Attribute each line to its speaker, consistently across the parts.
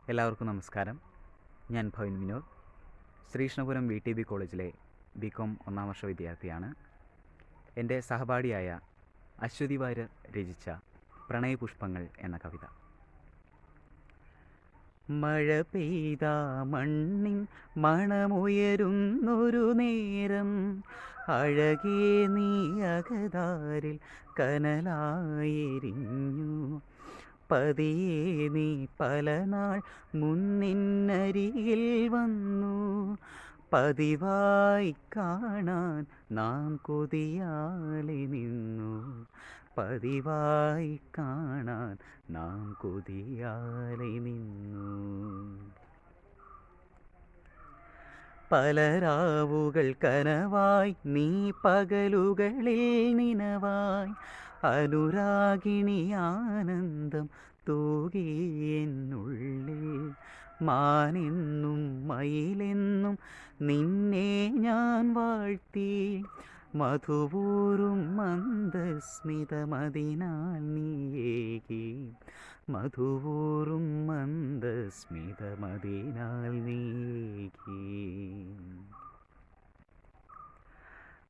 Speaker 1: എല്ലാവർക്കും നമസ്കാരം. ഞാൻ ഭവിൻ വിനോദ്. ശ്രീകൃഷ്ണപുരം VTB കോളേജിലെ BCom ഒന്നാം വർഷ വിദ്യാർത്ഥിയാണ്. എൻ്റെ സഹപാഠിയായ അശ്വതി വാര്യർ രചിച്ച പ്രണയപുഷ്പങ്ങൾ എന്ന കവിത. മഴ പെയ്ത മണ്ണിൻ മണമുയരുന്നൊരു നേരം, അഴകേ നീ അകതാരിൽ കനലായെരിഞ്ഞു. പതിയെ നീ പല നാൾ മുന്നിന്നരികിൽ വന്നു. പതിവായി കാണാൻ നാം കൊതിയാലെ നിന്നു. പതിവായി കാണാൻ നാം കൊതിയാലെ നിന്നു. പല രാവുകൾ കനവായി, നീ പകലുകളിൽ നിനവായി. അനുരാഗിണി ആനന്ദം തൂകിയെന്നുള്ളിൽ. മാനെന്നും മയിലെന്നും നിന്നെ ഞാൻ വാഴ്ത്തി. മധുവൂറും മന്ദസ്മിതമതിനാൽ നീയേകി. മധുവൂറും മന്ദസ്മിതമതിനാൽ നീയേകി.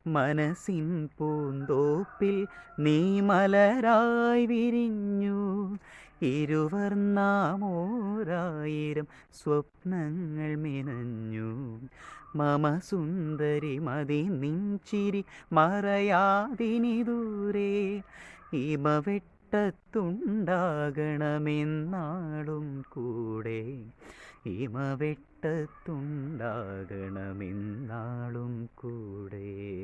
Speaker 1: മനസ്സിൻ പൂന്തോപ്പിൽ നീ മലരായി വിരിഞ്ഞു. ഇരുവർ നാം ഓരായിരം സ്വപ്നങ്ങൾ മെനഞ്ഞു. മമ സുന്ദരി മതി നിൻ ചിരി മറയാതിനി ദൂരെ. ഇമവെട്ടത്തുണ്ടാകണമെന്നാളും കൂടെ. ഇമവെട്ടത്തുണ്ടാകണമെന്നാളും കൂടെ.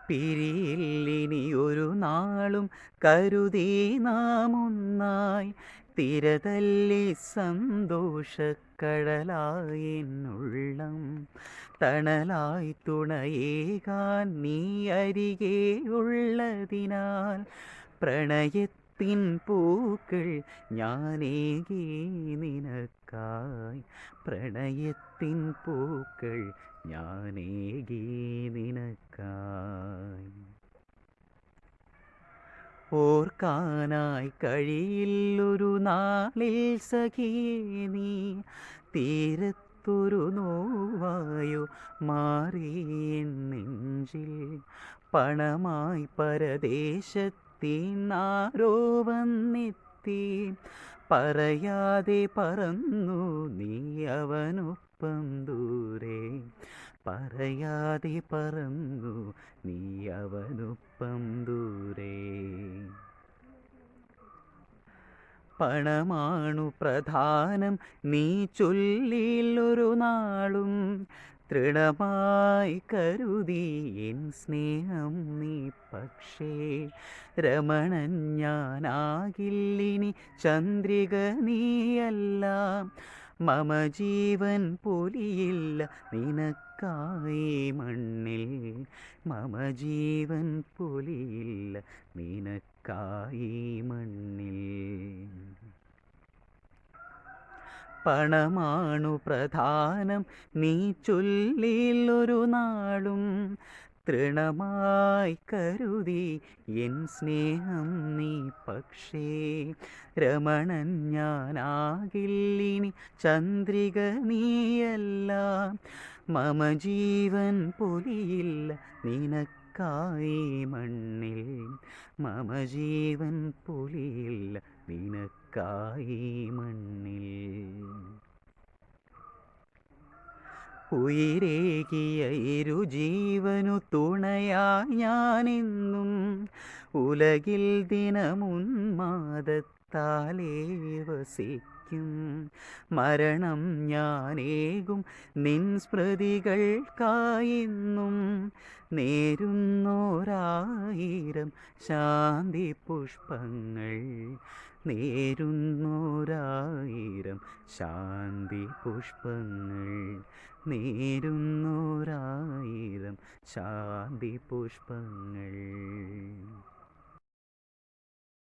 Speaker 1: പിരിയില്ലിനി ഒരു നാളും കരുതി നാം ഒന്നായി. തിരതല്ലി സന്തോഷക്കടലായെന്നുള്ളം. തണലായി തുണയേകാൻ നീ അരികെ ഉള്ളതിനാൽ. പ്രണയത്തിൻ പൂക്കൾ ഞാനേകി നിനക്കായി. പ്രണയത്തിൻ പൂക്കൾ ഞാനേകി നിനക്കായി. ഓർക്കാനായി കഴിയില്ലൊരു നാളിൽ സഖിയേ നീ. തീരത്തൊരു നോവായോ മാറിയെൻ നെഞ്ചിൽ. പണമായി പരദേശത്തിന്നാരോ വന്നെത്തി. പറയാതെ പറന്നു നീ അവനൊപ്പം ദൂരെ. പറയാതെ പറന്നു നീ അവനൊപ്പം ദൂരെ. പണമാണു പ്രധാനം നീ ചൊല്ലിലൊരു നാളും. തൃണമായി കരുതി എൻ സ്നേഹം നീ പക്ഷേ. രമണൻ ഞാനാകില്ലിനി ചന്ദ്രിക നീയല്ല. മമ ജീവൻ പൊലിയില്ല നിനക്കായി മണ്ണിൽ. മമ ജീവൻ പൊലിയില്ല നിനക്കായി മണ്ണിൽ. പണമാണു പ്രധാനം നീ ചൊല്ലിലൊരു നാളും. തൃണമായി കരുതി എൻ സ്നേഹം നീ പക്ഷേ. രമണൻ ഞാനാകില്ലിനി ചന്ദ്രിക നീയല്ല. മമ ജീവൻ പൊലിയില്ല നിനക്കായി മണ്ണിൽ. മമ ജീവൻ പൊലിയില്ല നിനക്കായി മണ്ണിൽ. ഉയിരേകിയ ഇരുജീവനു തുണയായി ഞാനെന്നും. ഉലകിൽ ദിനമുന്മാദത്താലേ വസിക്കും. മരണം ഞാനേകും നിൻ സ്മൃതികൾക്കായെന്നും. നേരുന്നോരായിരം ശാന്തി പുഷ്പങ്ങൾ. നേരുന്നോരായിരം ശാന്തി പുഷ്പങ്ങൾ. നേരുന്നോരായിരം ശാന്തി പുഷ്പങ്ങൾ.